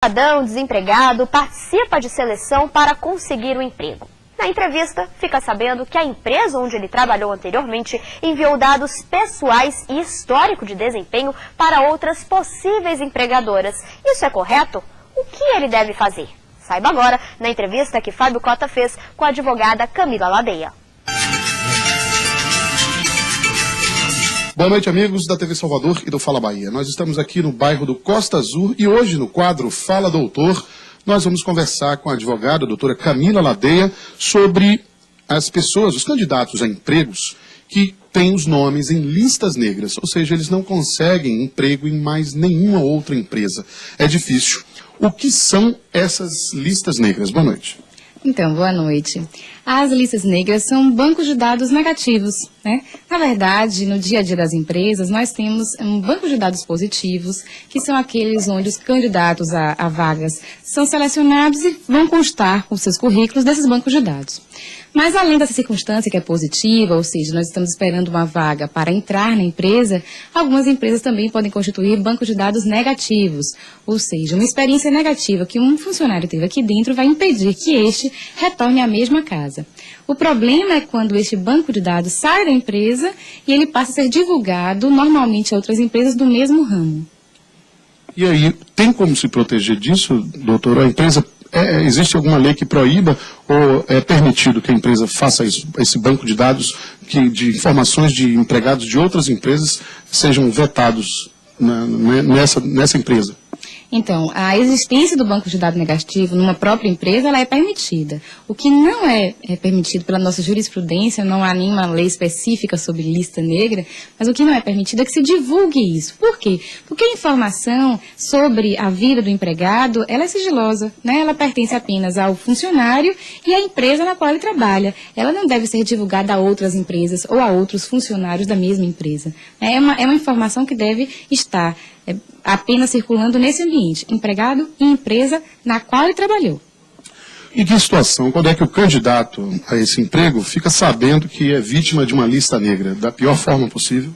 Cidadão desempregado participa de seleção para conseguir um emprego. Na entrevista, fica sabendo que a empresa onde ele trabalhou anteriormente enviou dados pessoais e histórico de desempenho para outras possíveis empregadoras. Isso é correto? O que ele deve fazer? Saiba agora na entrevista que Fábio Cota fez com a advogada Camila Ladeia. Boa noite, amigos da TV Salvador e do Fala Bahia. Nós estamos aqui no bairro do Costa Azul e hoje no quadro Fala Doutor, nós vamos conversar com a advogada, a doutora Camila Ladeia, sobre as pessoas, os candidatos a empregos que têm os nomes em listas negras, ou seja, eles não conseguem emprego em mais nenhuma outra empresa. É difícil. O que são essas listas negras? Boa noite. Então, boa noite. As listas negras são bancos de dados negativos, né? Na verdade, no dia a dia das empresas, nós temos um banco de dados positivos, que são aqueles onde os candidatos a vagas são selecionados e vão constar com seus currículos desses bancos de dados. Mas além dessa circunstância que é positiva, ou seja, nós estamos esperando uma vaga para entrar na empresa, algumas empresas também podem constituir bancos de dados negativos, ou seja, uma experiência negativa que um funcionário teve aqui dentro vai impedir que este retorne à mesma casa. O problema é quando este banco de dados sai da empresa e ele passa a ser divulgado normalmente a outras empresas do mesmo ramo. E aí, tem como se proteger disso, doutor? A empresa, existe alguma lei que proíba ou é permitido que a empresa faça isso, esse banco de dados de informações de empregados de outras empresas sejam vetados nessa empresa? Então, a existência do banco de dados negativo numa própria empresa, ela é permitida. O que não é permitido pela nossa jurisprudência, não há nenhuma lei específica sobre lista negra, mas o que não é permitido é que se divulgue isso. Por quê? Porque a informação sobre a vida do empregado, ela é sigilosa, né? Ela pertence apenas ao funcionário e à empresa na qual ele trabalha. Ela não deve ser divulgada a outras empresas ou a outros funcionários da mesma empresa. É uma informação que deve estar apenas circulando nesse ambiente, empregado e empresa na qual ele trabalhou. E que situação, quando é que o candidato a esse emprego fica sabendo que é vítima de uma lista negra, da pior forma possível?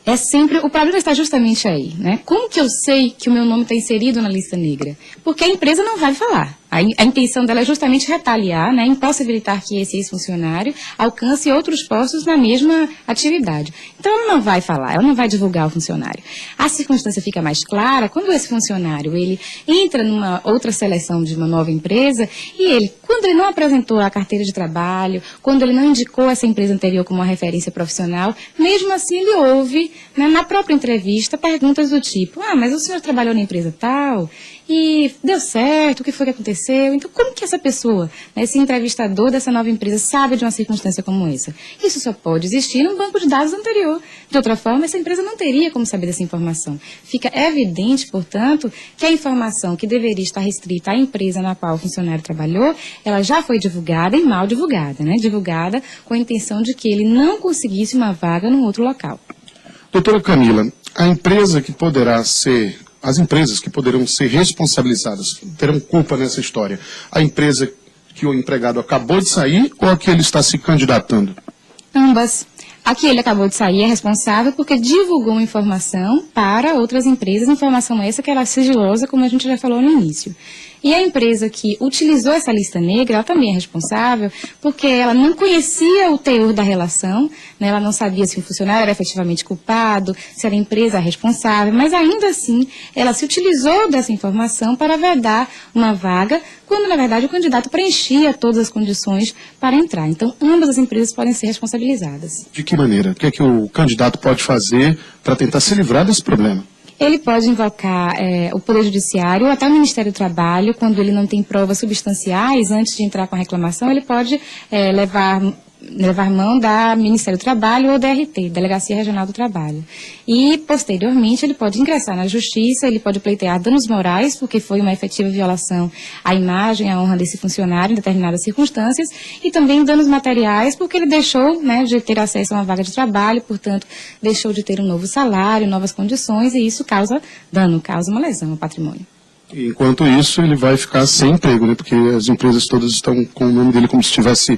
É sempre, o problema está justamente aí, né? Como que eu sei que o meu nome está inserido na lista negra? Porque a empresa não vai falar. A intenção dela é justamente retaliar, né, impossibilitar que esse ex-funcionário alcance outros postos na mesma atividade. Então, ela não vai falar, ela não vai divulgar o funcionário. A circunstância fica mais clara quando esse funcionário ele entra numa outra seleção de uma nova empresa e ele, quando ele não apresentou a carteira de trabalho, quando ele não indicou essa empresa anterior como uma referência profissional, mesmo assim ele ouve, né, na própria entrevista, perguntas do tipo: mas o senhor trabalhou na empresa tal? E deu certo, o que foi que aconteceu? Então, como que essa pessoa, né, esse entrevistador dessa nova empresa, sabe de uma circunstância como essa? Isso só pode existir num banco de dados anterior. De outra forma, essa empresa não teria como saber dessa informação. Fica evidente, portanto, que a informação que deveria estar restrita à empresa na qual o funcionário trabalhou, ela já foi divulgada e mal divulgada, né? Divulgada com a intenção de que ele não conseguisse uma vaga num outro local. Doutora Camila, a empresa que poderá ser... As empresas que poderão ser responsabilizadas terão culpa nessa história. A empresa que o empregado acabou de sair ou a que ele está se candidatando? Ambas. A que ele acabou de sair é responsável porque divulgou uma informação para outras empresas, informação essa que era sigilosa, como a gente já falou no início. E a empresa que utilizou essa lista negra, ela também é responsável porque ela não conhecia o teor da relação, né? Ela não sabia se o funcionário era efetivamente culpado, se era a empresa responsável, mas ainda assim ela se utilizou dessa informação para vedar uma vaga, quando na verdade o candidato preenchia todas as condições para entrar. Então ambas as empresas podem ser responsabilizadas. De que maneira? O que é que o candidato pode fazer para tentar se livrar desse problema? Ele pode invocar o Poder Judiciário ou até o Ministério do Trabalho, quando ele não tem provas substanciais, antes de entrar com a reclamação, ele pode levar mão da Ministério do Trabalho ou DRT, Delegacia Regional do Trabalho. E, posteriormente, ele pode ingressar na Justiça, ele pode pleitear danos morais, porque foi uma efetiva violação à imagem, à honra desse funcionário em determinadas circunstâncias, e também danos materiais, porque ele deixou, né, de ter acesso a uma vaga de trabalho, portanto, deixou de ter um novo salário, novas condições, e isso causa dano, causa uma lesão ao patrimônio. Enquanto isso, ele vai ficar sem emprego, né? Porque as empresas todas estão com o nome dele como se estivesse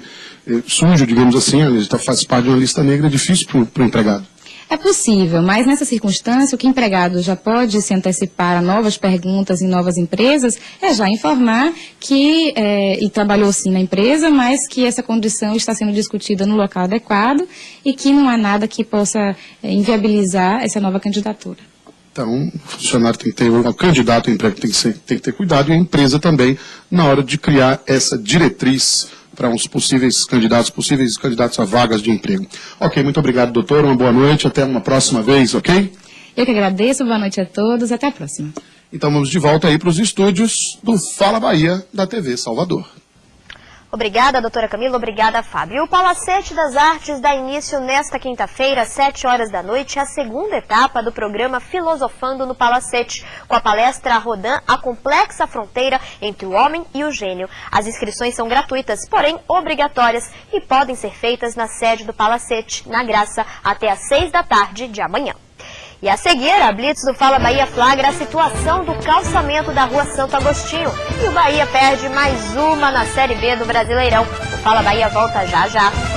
sujo, digamos assim, ele faz parte de uma lista negra, é difícil para o empregado. É possível, mas nessa circunstância, o que o empregado já pode se antecipar a novas perguntas em novas empresas é já informar que ele trabalhou sim na empresa, mas que essa condição está sendo discutida no local adequado e que não há nada que possa inviabilizar essa nova candidatura. Então, o funcionário tem que ter, o candidato ao emprego tem que ter cuidado e a empresa também na hora de criar essa diretriz para uns possíveis candidatos a vagas de emprego. Ok, muito obrigado, doutor. Uma boa noite. Até uma próxima vez, ok? Eu que agradeço. Boa noite a todos. Até a próxima. Então, vamos de volta aí para os estúdios do Fala Bahia da TV Salvador. Obrigada, doutora Camila. Obrigada, Fábio. E o Palacete das Artes dá início nesta quinta-feira, às 7 horas da noite, a segunda etapa do programa Filosofando no Palacete, com a palestra Rodin, a complexa fronteira entre o homem e o gênio. As inscrições são gratuitas, porém obrigatórias, e podem ser feitas na sede do Palacete, na Graça, até às 6 da tarde de amanhã. E a seguir, a Blitz do Fala Bahia flagra a situação do calçamento da Rua Santo Agostinho. E o Bahia perde mais uma na Série B do Brasileirão. O Fala Bahia volta já já.